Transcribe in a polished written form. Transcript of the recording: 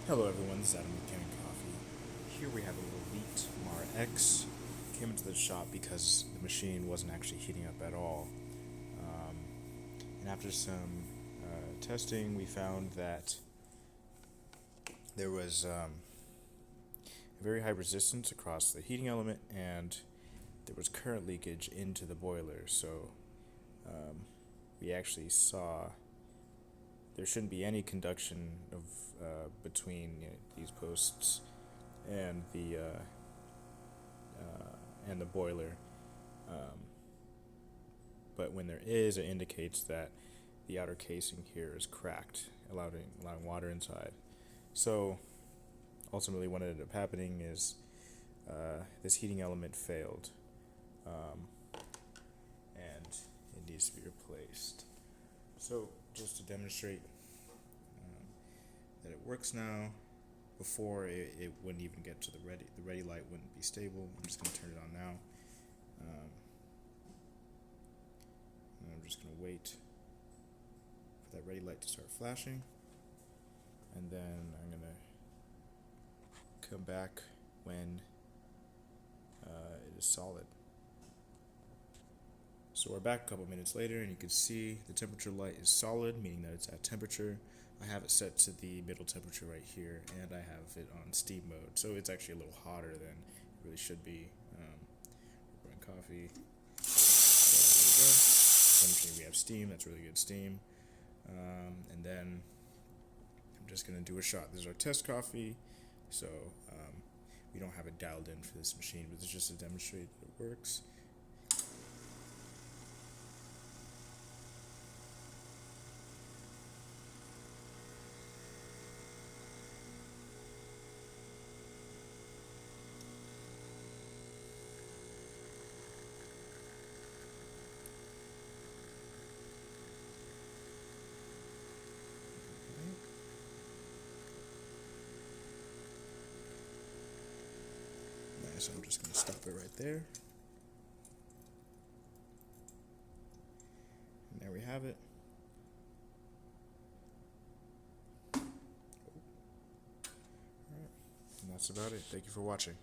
Hello everyone, this is Adam with Kanen Coffee. Here we have a Lelit from RX. Came into the shop because the machine wasn't actually heating up at all. And after some testing, we found that there was a very high resistance across the heating element, and there was current leakage into the boiler. So we actually saw there shouldn't be any conduction of between these posts and the boiler. But when there is, it indicates that the outer casing here is cracked, allowing water inside. So ultimately, what ended up happening is this heating element failed, and it needs to be replaced. So just to demonstrate that it works now, before it wouldn't even get to the ready light wouldn't be stable. I'm just going to turn it on now. And I'm just going to wait for that ready light to start flashing, and then I'm going to come back when it is solid. So we're back a couple minutes later, and you can see the temperature light is solid, meaning that it's at temperature. I have it set to the middle temperature right here, and I have it on steam mode, so it's actually a little hotter than it really should be. We're brewing coffee. So there we go. Temperature, we have steam. That's really good steam. And then I'm just going to do a shot. This is our test coffee, so we don't have it dialed in for this machine, but it's just to demonstrate that it works. So I'm just going to stop it right there. And there we have it. Alright, and that's about it. Thank you for watching.